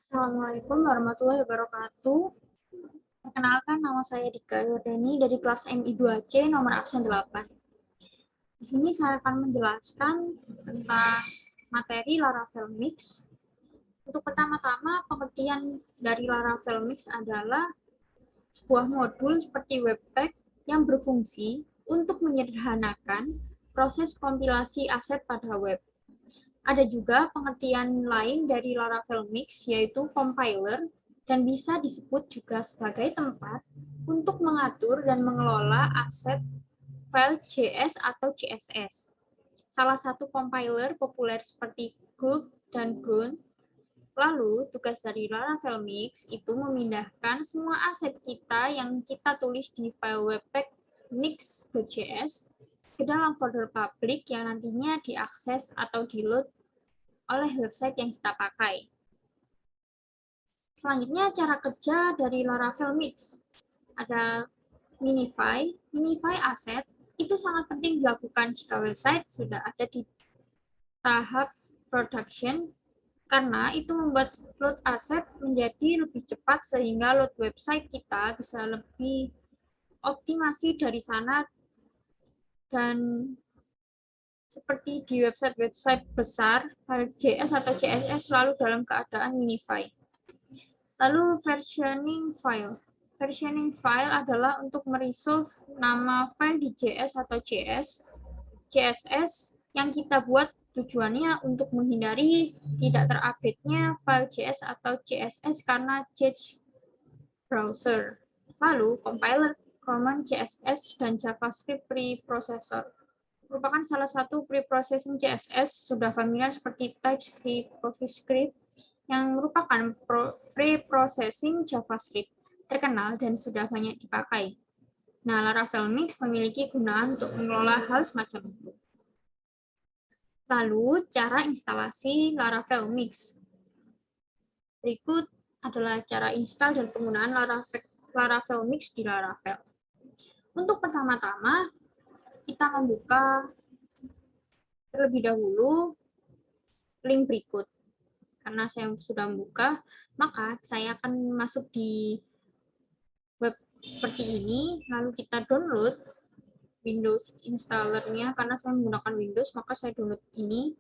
Assalamualaikum warahmatullahi wabarakatuh. Perkenalkan, nama saya Dika Yordani dari kelas MI2C nomor absen 8. Di sini saya akan menjelaskan tentang materi Laravel Mix. Untuk pertama-tama, pengertian dari Laravel Mix adalah sebuah modul seperti Webpack yang berfungsi untuk menyederhanakan proses kompilasi aset pada web. Ada juga pengertian lain dari Laravel Mix, yaitu compiler, dan bisa disebut juga sebagai tempat untuk mengatur dan mengelola aset file JS atau CSS. Salah satu compiler populer seperti Gulp dan Grunt. Lalu, tugas dari Laravel Mix itu memindahkan semua aset kita yang kita tulis di file webpack mix.js ke dalam folder publik yang nantinya diakses atau di-load oleh website yang kita pakai. Selanjutnya, cara kerja dari Laravel Mix. Ada minify. Minify aset itu sangat penting dilakukan jika website sudah ada di tahap production, karena itu membuat load aset menjadi lebih cepat sehingga load website kita bisa lebih optimasi dari sana, dan seperti di website-website besar, JS atau CSS selalu dalam keadaan minify. Lalu versioning file. Versioning file adalah untuk meresolve nama file di JS atau CSS yang kita buat, tujuannya untuk menghindari tidak terupdate-nya file JS atau CSS karena change browser. Lalu compiler, common CSS, dan JavaScript preprocessor merupakan salah satu preprocessing CSS sudah familiar seperti TypeScript, CoffeeScript, yang merupakan preprocessing JavaScript terkenal dan sudah banyak dipakai. Nah, Laravel Mix memiliki gunaan untuk mengelola hal semacam itu. Lalu, cara instalasi Laravel Mix. Berikut adalah cara install dan penggunaan Laravel Mix di Laravel. Untuk pertama-tama, kita membuka terlebih dahulu link berikut. Karena saya sudah membuka, maka saya akan masuk di web seperti ini, lalu kita download Windows installernya. Karena saya menggunakan Windows, maka saya download ini.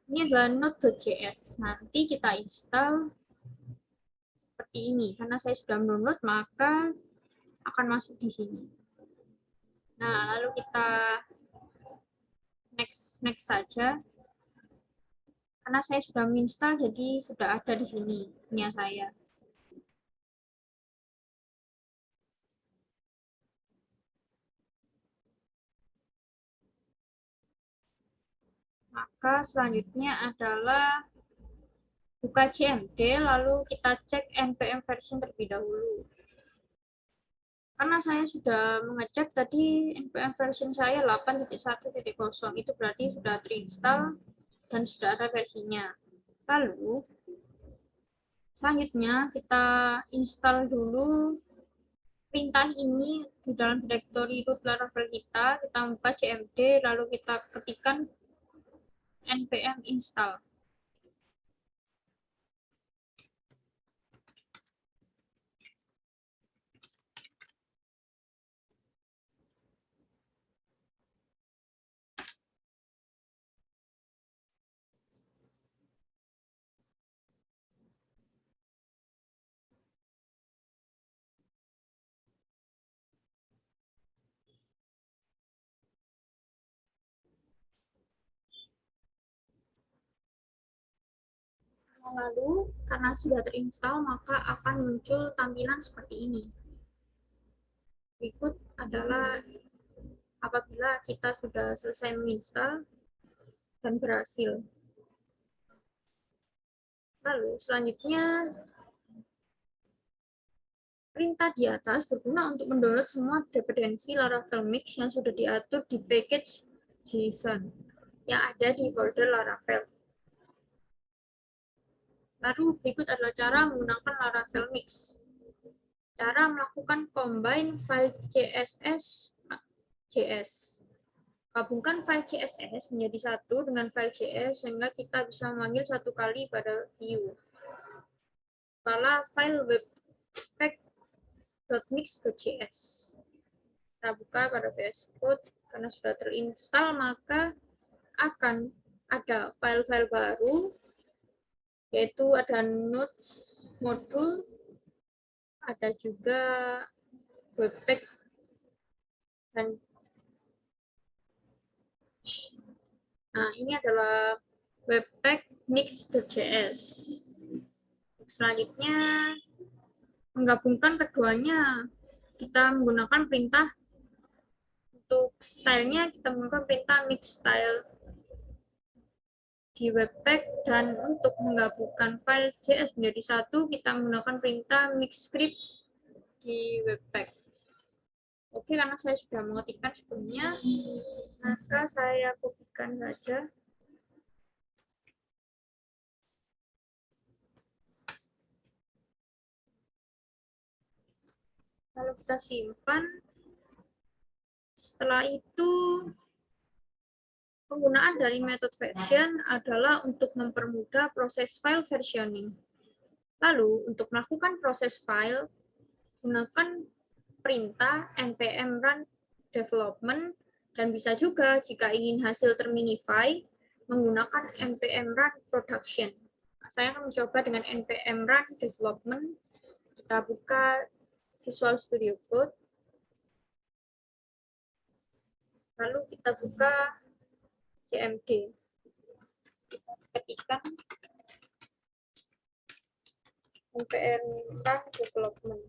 Ini adalah node.js. Nanti kita install seperti ini. Karena saya sudah download, maka akan masuk di sini. Nah, lalu kita next saja. Karena saya sudah menginstal, jadi sudah ada di sini punya saya. Maka selanjutnya adalah buka CMD, lalu kita cek npm version terlebih dahulu. Karena saya sudah mengecek tadi npm version saya 8.1.0, itu berarti sudah terinstall dan sudah ada versinya. Lalu selanjutnya kita install dulu perintah ini di dalam direktori root Laravel kita buka cmd, lalu kita ketikkan npm install. Lalu karena sudah terinstall, maka akan muncul tampilan seperti ini. Berikut adalah apabila kita sudah selesai menginstal dan berhasil. Lalu selanjutnya, perintah di atas berguna untuk mendownload semua dependensi Laravel Mix yang sudah diatur di package JSON yang ada di folder Laravel. Lalu berikut adalah cara menggunakan Laravel Mix. Cara melakukan combine file CSS JS. Gabungkan file CSS menjadi satu dengan file JS sehingga kita bisa memanggil satu kali pada view. bukalah file webpack.mix.js. Kita buka pada VS Code, karena sudah terinstall maka akan ada file-file baru, yaitu ada nodes modul, ada juga webpack, dan nah ini adalah webpack mix.js. Selanjutnya menggabungkan keduanya, kita menggunakan perintah untuk stylenya, kita menggunakan perintah mix style di webpack, dan untuk menggabungkan file JS menjadi satu kita menggunakan perintah mix script di webpack. Oke, karena saya sudah mengetikkan sebelumnya, maka saya kopikan saja. Lalu kita simpan. Setelah itu, penggunaan dari metode version adalah untuk mempermudah proses file versioning. Lalu, untuk melakukan proses file, gunakan perintah npm run development, dan bisa juga jika ingin hasil terminify menggunakan npm run production. Saya akan mencoba dengan npm run development. Kita buka Visual Studio Code, lalu kita buka cmd, kita ketikkan npm run development.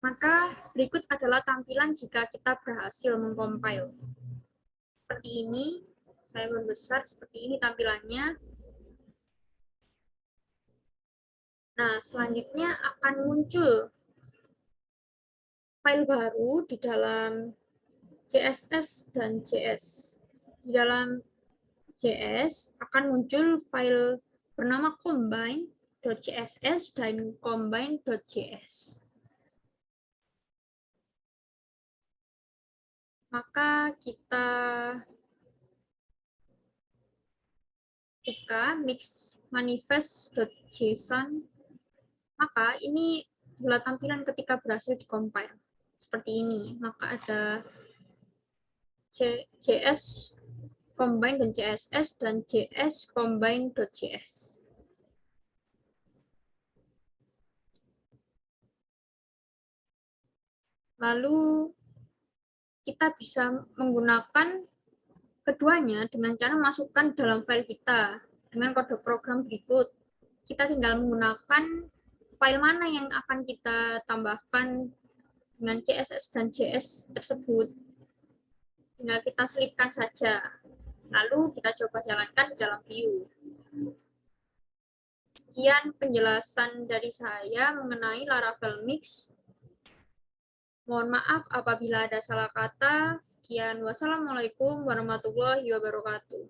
Maka berikut adalah tampilan jika kita berhasil mengcompile. Seperti ini, saya membesar, seperti ini tampilannya. Nah, selanjutnya akan muncul file baru di dalam CSS dan JS. Di dalam JS akan muncul file bernama combine.css dan combine.js. Maka kita buka mix manifest.json. Maka ini adalah tampilan ketika berhasil dikompil. Seperti ini. Maka ada JS combine dan CSS dan JS combine.js. Lalu kita bisa menggunakan keduanya dengan cara masukkan dalam file kita dengan kode program berikut. Kita tinggal menggunakan file mana yang akan kita tambahkan dengan CSS dan JS tersebut. Tinggal kita selipkan saja. Lalu kita coba jalankan di dalam view. Sekian penjelasan dari saya mengenai Laravel Mix. Mohon maaf apabila ada salah kata. Sekian, wassalamualaikum warahmatullahi wabarakatuh.